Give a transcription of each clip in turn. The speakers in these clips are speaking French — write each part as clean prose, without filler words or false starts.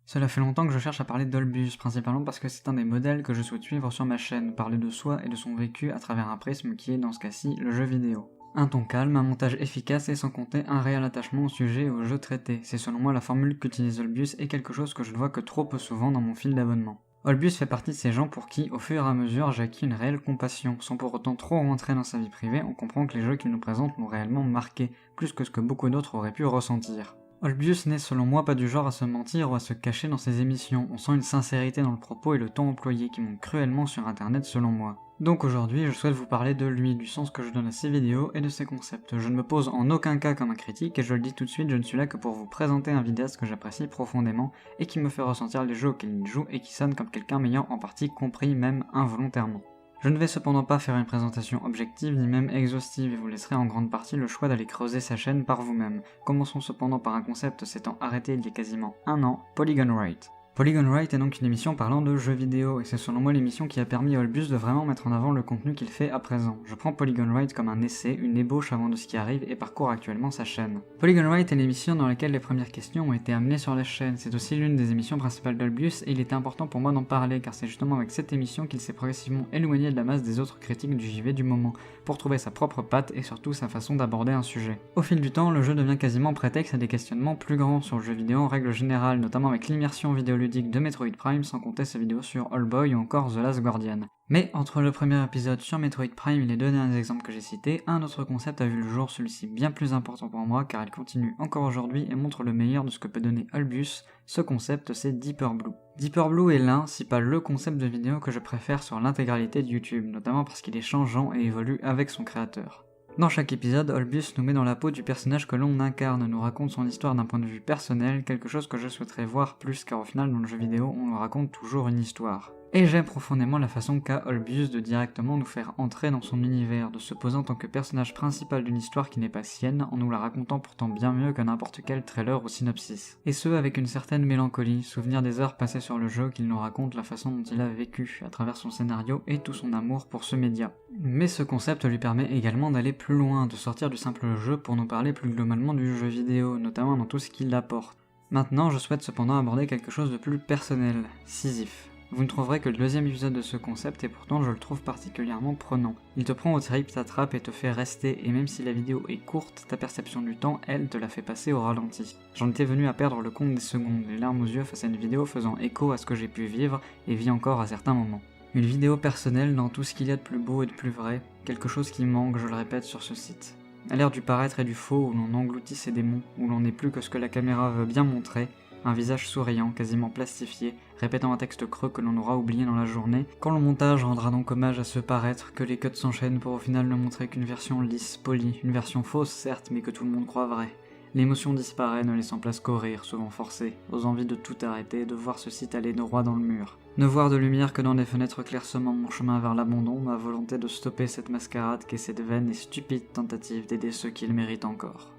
Cela fait longtemps que je cherche à parler d'Olbus, principalement parce que c'est un des modèles que je souhaite suivre sur ma chaîne, parler de soi et de son vécu à travers un prisme qui est, dans ce cas-ci, le jeu vidéo. Un ton calme, un montage efficace et sans compter un réel attachement au sujet et au jeu traité. C'est selon moi la formule qu'utilise Olbus et quelque chose que je ne vois que trop peu souvent dans mon fil d'abonnement. Olbus fait partie de ces gens pour qui, au fur et à mesure, j'acquis une réelle compassion. Sans pour autant trop rentrer dans sa vie privée, on comprend que les jeux qu'il nous présente l'ont réellement marqué, plus que ce que beaucoup d'autres auraient pu ressentir. Olbus n'est selon moi pas du genre à se mentir ou à se cacher dans ses émissions, on sent une sincérité dans le propos et le ton employé qui monte cruellement sur internet selon moi. Donc aujourd'hui, je souhaite vous parler de lui, du sens que je donne à ses vidéos et de ses concepts. Je ne me pose en aucun cas comme un critique et je le dis tout de suite, je ne suis là que pour vous présenter un vidéaste que j'apprécie profondément et qui me fait ressentir les jeux auxquels il joue et qui sonne comme quelqu'un m'ayant en partie compris, même involontairement. Je ne vais cependant pas faire une présentation objective ni même exhaustive et vous laisserai en grande partie le choix d'aller creuser sa chaîne par vous-même. Commençons cependant par un concept s'étant arrêté il y a quasiment un an, Polygon Right. Polygon Right est donc une émission parlant de jeux vidéo, et c'est selon moi l'émission qui a permis à Olbus de vraiment mettre en avant le contenu qu'il fait à présent. Je prends Polygon Right comme un essai, une ébauche avant de ce qui arrive et parcourt actuellement sa chaîne. Polygon Right est l'émission dans laquelle les premières questions ont été amenées sur la chaîne, c'est aussi l'une des émissions principales d'Olbus et il était important pour moi d'en parler car c'est justement avec cette émission qu'il s'est progressivement éloigné de la masse des autres critiques du JV du moment, pour trouver sa propre patte et surtout sa façon d'aborder un sujet. Au fil du temps, le jeu devient quasiment prétexte à des questionnements plus grands sur le jeu vidéo en règle générale, notamment avec l'immersion vidéoludique de Metroid Prime, sans compter ses vidéos sur All-Boy ou encore The Last Guardian. Mais entre le premier épisode sur Metroid Prime et les deux derniers exemples que j'ai cités, un autre concept a vu le jour, celui-ci bien plus important pour moi car il continue encore aujourd'hui et montre le meilleur de ce que peut donner Olbus. Ce concept, c'est Deeper Blue. Deeper Blue est l'un, si pas le concept de vidéo que je préfère sur l'intégralité de YouTube, notamment parce qu'il est changeant et évolue avec son créateur. Dans chaque épisode, Olbus nous met dans la peau du personnage que l'on incarne, nous raconte son histoire d'un point de vue personnel, quelque chose que je souhaiterais voir plus car au final dans le jeu vidéo on nous raconte toujours une histoire. Et j'aime profondément la façon qu'a Olbus de directement nous faire entrer dans son univers, de se poser en tant que personnage principal d'une histoire qui n'est pas sienne, en nous la racontant pourtant bien mieux que n'importe quel trailer ou synopsis. Et ce, avec une certaine mélancolie, souvenir des heures passées sur le jeu qu'il nous raconte la façon dont il a vécu, à travers son scénario et tout son amour pour ce média. Mais ce concept lui permet également d'aller plus loin, de sortir du simple jeu pour nous parler plus globalement du jeu vidéo, notamment dans tout ce qu'il apporte. Maintenant, je souhaite cependant aborder quelque chose de plus personnel, Sisyphe. Vous ne trouverez que le deuxième épisode de ce concept et pourtant je le trouve particulièrement prenant. Il te prend au trip, t'attrape et te fait rester, et même si la vidéo est courte, ta perception du temps, elle, te la fait passer au ralenti. J'en étais venu à perdre le compte des secondes, les larmes aux yeux face à une vidéo faisant écho à ce que j'ai pu vivre et vis encore à certains moments. Une vidéo personnelle dans tout ce qu'il y a de plus beau et de plus vrai, quelque chose qui manque, je le répète, sur ce site. À l'ère du paraître et du faux, où l'on engloutit ses démons, où l'on n'est plus que ce que la caméra veut bien montrer, un visage souriant, quasiment plastifié, répétant un texte creux que l'on aura oublié dans la journée, quand le montage rendra donc hommage à ce paraître, que les cuts s'enchaînent pour au final ne montrer qu'une version lisse, polie, une version fausse certes, mais que tout le monde croit vraie. L'émotion disparaît, ne laissant place qu'au rire, souvent forcé, aux envies de tout arrêter, de voir ce site aller droit dans le mur. Ne voir de lumière que dans des fenêtres clairsemant mon chemin vers l'abandon, ma volonté de stopper cette mascarade qu'est cette vaine et stupide tentative d'aider ceux qui le méritent encore.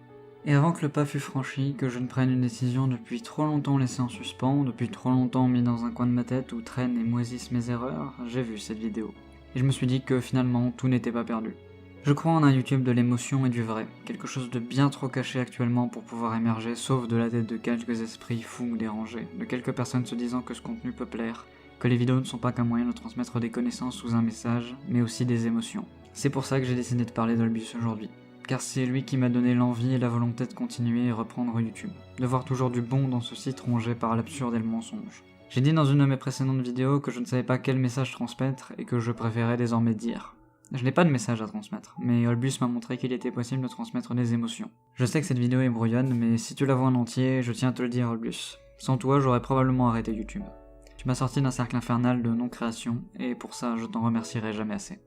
Et avant que le pas fût franchi, que je ne prenne une décision depuis trop longtemps laissée en suspens, depuis trop longtemps mis dans un coin de ma tête où traînent et moisissent mes erreurs, j'ai vu cette vidéo. Et je me suis dit que finalement, tout n'était pas perdu. Je crois en un YouTube de l'émotion et du vrai, quelque chose de bien trop caché actuellement pour pouvoir émerger, sauf de la tête de quelques esprits fous ou dérangés, de quelques personnes se disant que ce contenu peut plaire, que les vidéos ne sont pas qu'un moyen de transmettre des connaissances sous un message, mais aussi des émotions. C'est pour ça que j'ai décidé de parler d'Olbus aujourd'hui. Car c'est lui qui m'a donné l'envie et la volonté de continuer et reprendre YouTube, de voir toujours du bon dans ce site rongé par l'absurde et le mensonge. J'ai dit dans une de mes précédentes vidéos que je ne savais pas quel message transmettre et que je préférais désormais dire. Je n'ai pas de message à transmettre, mais Olbus m'a montré qu'il était possible de transmettre des émotions. Je sais que cette vidéo est brouillonne, mais si tu la vois en entier, je tiens à te le dire Olbus. Sans toi, j'aurais probablement arrêté YouTube. Tu m'as sorti d'un cercle infernal de non-création, et pour ça, je t'en remercierai jamais assez.